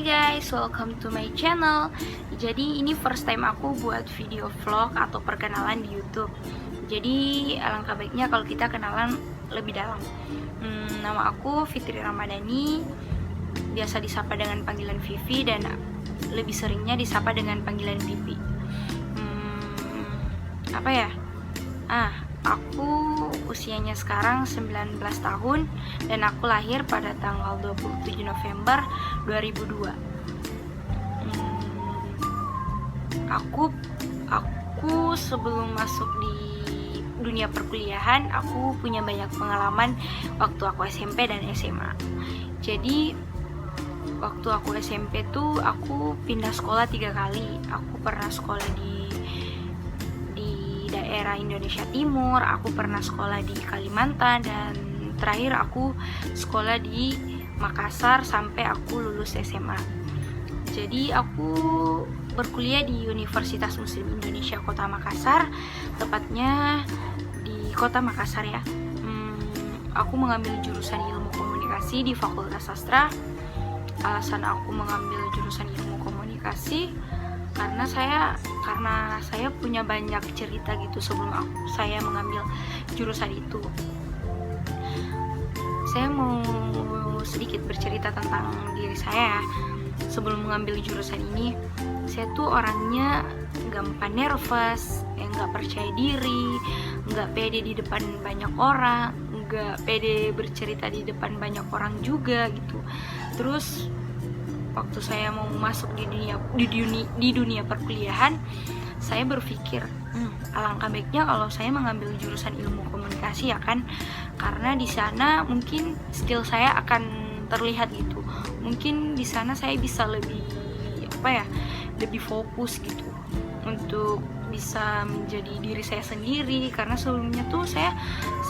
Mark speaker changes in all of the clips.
Speaker 1: guys, welcome to my channel. Jadi ini first time aku buat video vlog atau perkenalan di YouTube. Jadi alangkah baiknya kalau kita kenalan lebih dalam. Nama aku Fitri Ramadhani, biasa disapa dengan panggilan Vivi dan lebih seringnya disapa dengan panggilan Bibi. Aku usianya sekarang 19 tahun dan aku lahir pada tanggal 27 November 2002. Aku sebelum masuk di dunia perkuliahan, aku punya banyak pengalaman waktu aku SMP dan SMA. Jadi waktu aku SMP tuh aku pindah sekolah 3 kali. Aku pernah sekolah di daerah Indonesia Timur, aku pernah sekolah di Kalimantan, dan terakhir aku sekolah di Makassar sampai aku lulus SMA. Jadi aku berkuliah di Universitas Muslim Indonesia Kota Makassar, tepatnya di Kota Makassar ya. Aku mengambil jurusan ilmu komunikasi di Fakultas Sastra. Alasan aku mengambil jurusan ilmu komunikasi karena saya punya banyak cerita gitu sebelum saya mengambil jurusan itu. Saya mau sedikit bercerita tentang diri saya. Sebelum mengambil jurusan ini, saya tuh orangnya gampang nervous, nggak percaya diri, nggak pede di depan banyak orang, nggak pede bercerita di depan banyak orang juga gitu. Terus waktu saya mau masuk di dunia perkuliahan, saya berpikir alangkah baiknya kalau saya mengambil jurusan ilmu komunikasi ya kan, karena di sana mungkin skill saya akan terlihat gitu. Mungkin di sana saya bisa lebih fokus gitu untuk bisa menjadi diri saya sendiri, karena sebelumnya tuh saya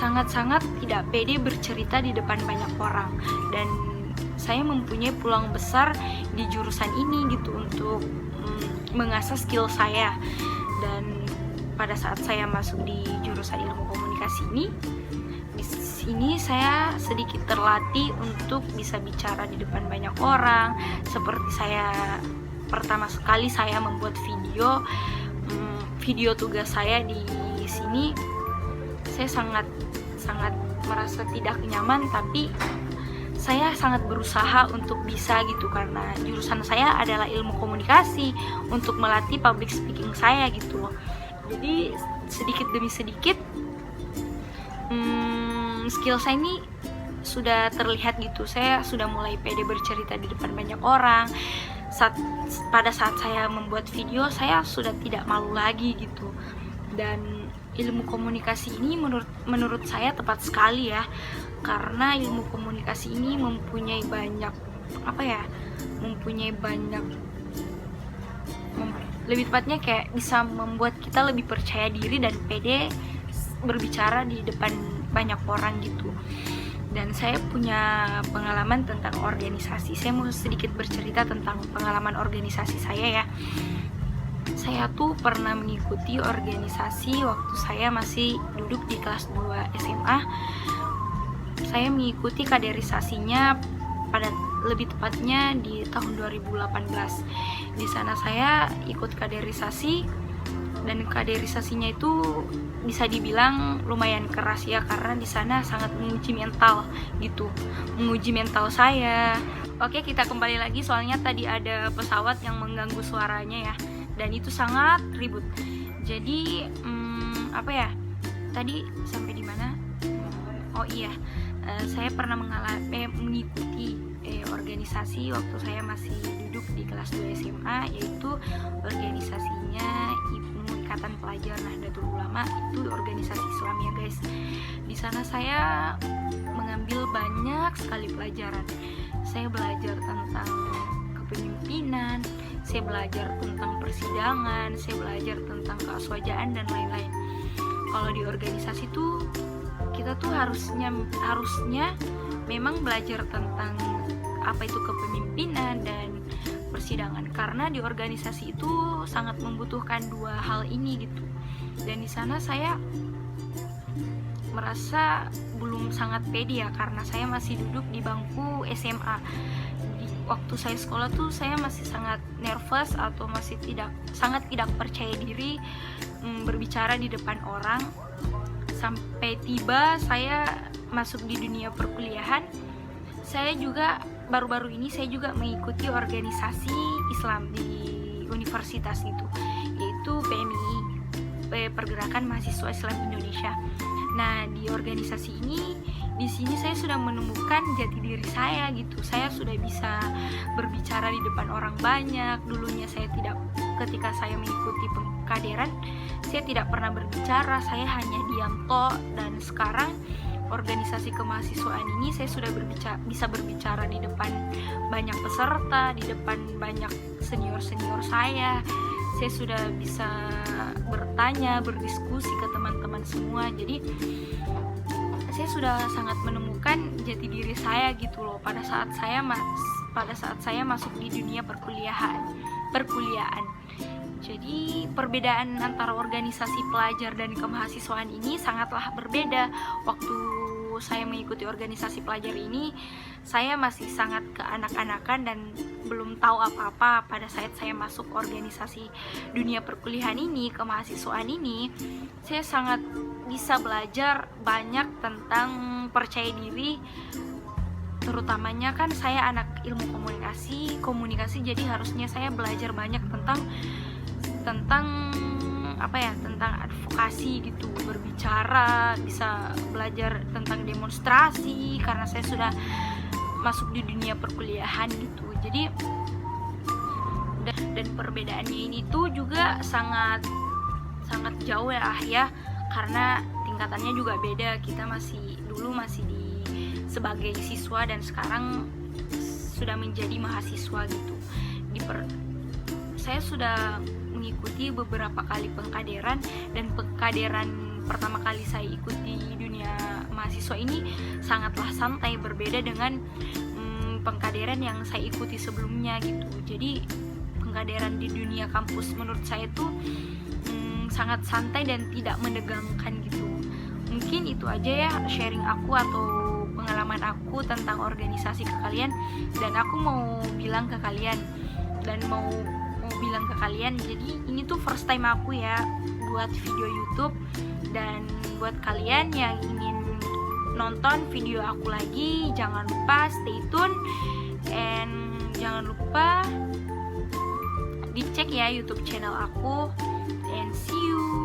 Speaker 1: sangat-sangat tidak pede bercerita di depan banyak orang, dan saya mempunyai peluang besar di jurusan ini gitu untuk mengasah skill saya. Dan pada saat saya masuk di jurusan ilmu komunikasi ini, di sini saya sedikit terlatih untuk bisa bicara di depan banyak orang. Seperti saya pertama sekali saya membuat video tugas saya di sini, saya sangat merasa tidak nyaman, tapi saya sangat berusaha untuk bisa gitu, karena jurusan saya adalah ilmu komunikasi, untuk melatih public speaking saya gitu loh. Jadi sedikit demi sedikit skill saya ini sudah terlihat gitu. Saya sudah mulai pede bercerita di depan banyak orang. Pada saat saya membuat video, saya sudah tidak malu lagi gitu. Dan ilmu komunikasi ini menurut saya tepat sekali ya, karena ilmu komunikasi ini mempunyai banyak lebih tepatnya kayak bisa membuat kita lebih percaya diri dan pede berbicara di depan banyak orang gitu. Dan saya punya pengalaman tentang organisasi. Saya mau sedikit bercerita tentang pengalaman organisasi saya ya. Saya tuh pernah mengikuti organisasi waktu saya masih duduk di kelas 2 SMA. Saya mengikuti kaderisasinya lebih tepatnya di tahun 2018. Di sana saya ikut kaderisasi, dan kaderisasinya itu bisa dibilang lumayan keras ya, karena di sana sangat menguji mental gitu, menguji mental saya. Oke, kita kembali lagi soalnya tadi ada pesawat yang mengganggu suaranya ya, dan itu sangat ribut. Jadi tadi sampai di mana? Oh iya, saya pernah mengikuti organisasi waktu saya masih duduk di kelas 2 SMA, yaitu organisasinya Ikatan Pelajar Nahdlatul Ulama. Itu organisasi Islam ya guys. Di sana saya mengambil banyak sekali pelajaran. Saya belajar tentang kepemimpinan, saya belajar tentang persidangan, saya belajar tentang keaswajaan dan lain-lain. Kalau di organisasi tuh kita tuh harusnya memang belajar tentang apa itu kepemimpinan dan persidangan, karena di organisasi itu sangat membutuhkan dua hal ini gitu. Dan di sana saya merasa belum sangat pede ya, karena saya masih duduk di bangku SMA. waktu saya sekolah tuh saya masih sangat nervous atau masih sangat tidak percaya diri berbicara di depan orang. Sampai tiba saya masuk di dunia perkuliahan, saya juga baru-baru ini saya juga mengikuti organisasi Islam di universitas itu, yaitu PMI, Pergerakan Mahasiswa Islam Indonesia. Nah, di organisasi ini, di sini saya sudah menemukan jati diri saya gitu. Saya sudah bisa berbicara di depan orang banyak. Dulunya ketika saya mengikuti pengkaderan, saya tidak pernah berbicara, saya hanya diam tok. Dan sekarang organisasi kemahasiswaan ini saya sudah bisa berbicara di depan banyak peserta, di depan banyak senior-senior saya. Saya sudah bisa bertanya, berdiskusi ke teman-teman semua. Jadi saya sudah sangat menemukan jati diri saya gitu loh pada saat saya masuk di dunia perkuliahan. Jadi perbedaan antara organisasi pelajar dan kemahasiswaan ini sangatlah berbeda. Waktu saya mengikuti organisasi pelajar ini, saya masih sangat keenak-enakan dan belum tahu apa-apa. Pada saat saya masuk organisasi dunia perkuliahan ini, kemahasiswaan ini, saya sangat bisa belajar banyak tentang percaya diri. Terutamanya kan saya anak ilmu komunikasi, jadi harusnya saya belajar banyak tentang advokasi gitu, berbicara, bisa belajar tentang demonstrasi karena saya sudah masuk di dunia perkuliahan gitu. Jadi dan perbedaannya ini tuh juga sangat jauh ya, karena tingkatannya juga beda. Kita dulu masih sebagai siswa dan sekarang sudah menjadi mahasiswa gitu. Saya sudah mengikuti beberapa kali pengkaderan, dan pengkaderan pertama kali saya ikuti dunia mahasiswa ini sangatlah santai, berbeda dengan pengkaderan yang saya ikuti sebelumnya gitu. Jadi pengkaderan di dunia kampus menurut saya tuh sangat santai dan tidak menegangkan gitu. Mungkin itu aja ya sharing aku atau pengalaman aku tentang organisasi ke kalian, dan aku mau bilang ke kalian jadi ini tuh first time aku ya buat video YouTube. Dan buat kalian yang ingin nonton video aku lagi, jangan lupa stay tune, and jangan lupa dicek ya YouTube channel aku, and see you.